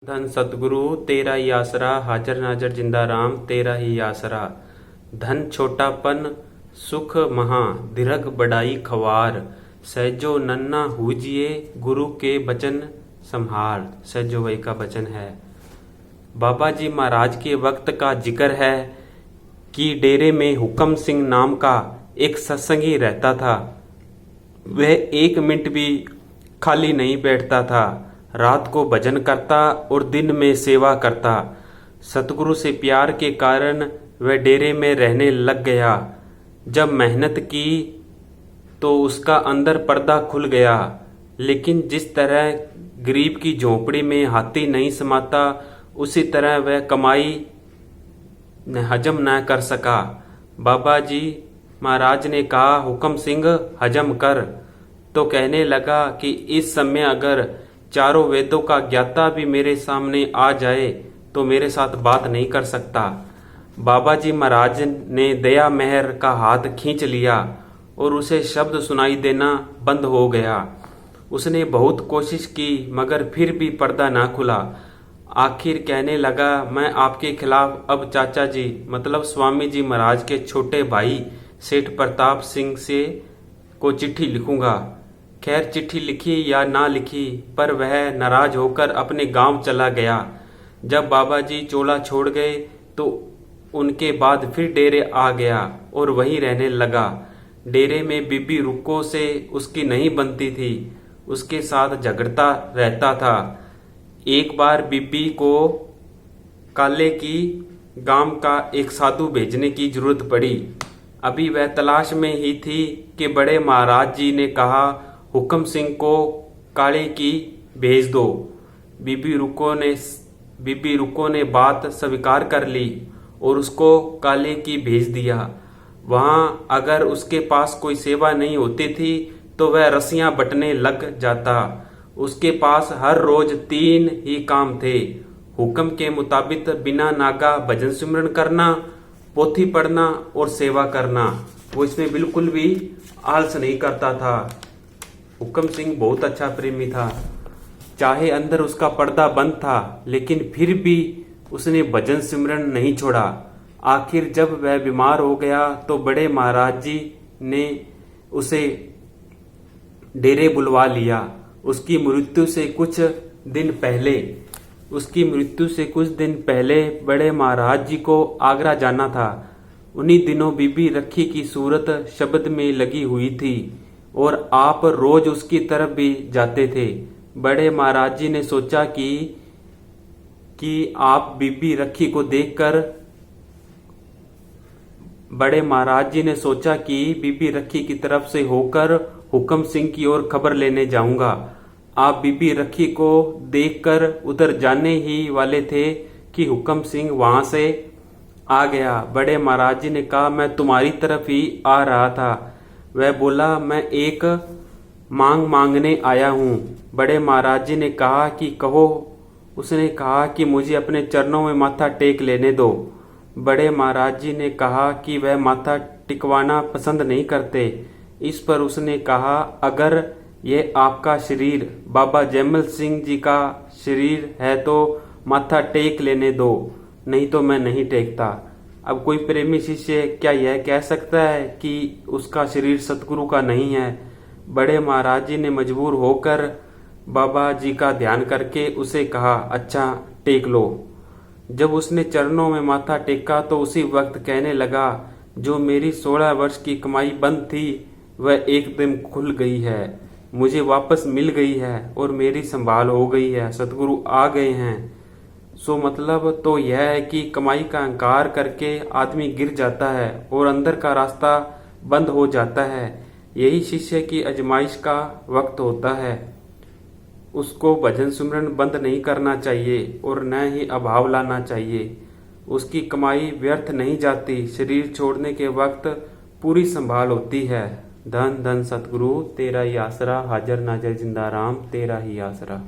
धन सतगुरु तेरा ही आसरा, हाजर नाजर जिंदा राम तेरा ही आसरा। धन छोटापन सुख महा, दीर्घ बड़ाई खवार। सहजो नन्ना हुजिए, गुरु के बचन संहार। सहजो वही का वचन है। बाबा जी महाराज के वक्त का जिक्र है कि डेरे में हुक्म सिंह नाम का एक सत्संगी रहता था। वह एक मिनट भी खाली नहीं बैठता था। रात को भजन करता और दिन में सेवा करता। सतगुरु से प्यार के कारण वह डेरे में रहने लग गया। जब मेहनत की तो उसका अंदर पर्दा खुल गया। लेकिन जिस तरह गरीब की झोंपड़ी में हाथी नहीं समाता, उसी तरह वह कमाई हजम न कर सका। बाबा जी महाराज ने कहा, हुक्म सिंह हजम कर। तो कहने लगा कि इस समय अगर चारों वेदों का ज्ञाता भी मेरे सामने आ जाए तो मेरे साथ बात नहीं कर सकता। बाबा जी महाराज ने दया मेहर का हाथ खींच लिया और उसे शब्द सुनाई देना बंद हो गया। उसने बहुत कोशिश की मगर फिर भी पर्दा ना खुला। आखिर कहने लगा, मैं आपके खिलाफ अब चाचा जी मतलब स्वामी जी महाराज के छोटे भाई सेठ प्रताप सिंह से को चिट्ठी लिखूंगा। खैर चिट्ठी लिखी या ना लिखी, पर वह नाराज होकर अपने गांव चला गया। जब बाबा जी चोला छोड़ गए तो उनके बाद फिर डेरे आ गया और वहीं रहने लगा। डेरे में बीबी रुक्को से उसकी नहीं बनती थी, उसके साथ झगड़ता रहता था। एक बार बीबी को काले की गांव का एक साधु भेजने की जरूरत पड़ी। अभी वह तलाश में ही थी कि बड़े महाराज जी ने कहा, हुक्म सिंह को काले की भेज दो। बीबी रुको ने बात स्वीकार कर ली और उसको काले की भेज दिया। वहां अगर उसके पास कोई सेवा नहीं होती थी तो वह रस्सियां बटने लग जाता। उसके पास हर रोज 3 ही काम थे। हुक्म के मुताबिक बिना नागा भजन सिमरन करना, पोथी पढ़ना और सेवा करना। वो इसमें बिल्कुल भी आलस नहीं करता था। हुक्म सिंह बहुत अच्छा प्रेमी था। चाहे अंदर उसका पर्दा बंद था लेकिन फिर भी उसने भजन सिमरन नहीं छोड़ा। आखिर जब वह बीमार हो गया तो बड़े महाराज जी ने उसे डेरे बुलवा लिया। उसकी मृत्यु से कुछ दिन पहले बड़े महाराज जी को आगरा जाना था। उन्हीं दिनों बीबी रखी की सूरत शब्द में लगी हुई थी और आप रोज उसकी तरफ भी जाते थे। बड़े महाराज जी ने सोचा कि आप बीबी रखी को देखकर बड़े महाराज जी ने सोचा कि बीबी रखी की तरफ से होकर हुक्म सिंह की ओर खबर लेने जाऊंगा। आप बीबी रखी को देखकर उधर जाने ही वाले थे कि हुक्म सिंह वहां से आ गया। बड़े महाराज जी ने कहा, मैं तुम्हारी तरफ ही आ रहा था। वह बोला, मैं एक मांग मांगने आया हूँ। बड़े महाराज जी ने कहा कि कहो। उसने कहा कि मुझे अपने चरणों में माथा टेक लेने दो। बड़े महाराज जी ने कहा कि वह माथा टिकवाना पसंद नहीं करते। इस पर उसने कहा, अगर यह आपका शरीर बाबा जैमल सिंह जी का शरीर है तो माथा टेक लेने दो, नहीं तो मैं नहीं टेकता। अब कोई प्रेमी शिष्य क्या यह कह सकता है कि उसका शरीर सतगुरु का नहीं है। बड़े महाराज जी ने मजबूर होकर बाबा जी का ध्यान करके उसे कहा, अच्छा टेक लो। जब उसने चरणों में माथा टेका तो उसी वक्त कहने लगा, जो मेरी 16 वर्ष की कमाई बंद थी वह एकदम खुल गई है, मुझे वापस मिल गई है और मेरी संभाल हो गई है। सतगुरु आ गए हैं। सो मतलब तो यह है कि कमाई का अहंकार करके आदमी गिर जाता है और अंदर का रास्ता बंद हो जाता है। यही शिष्य की आजमाइश का वक्त होता है। उसको भजन सिमरन बंद नहीं करना चाहिए और न ही अभाव लाना चाहिए। उसकी कमाई व्यर्थ नहीं जाती। शरीर छोड़ने के वक्त पूरी संभाल होती है। धन धन सतगुरु तेरा ही आसरा, हाजर नाजर जिंदा राम तेरा ही आसरा।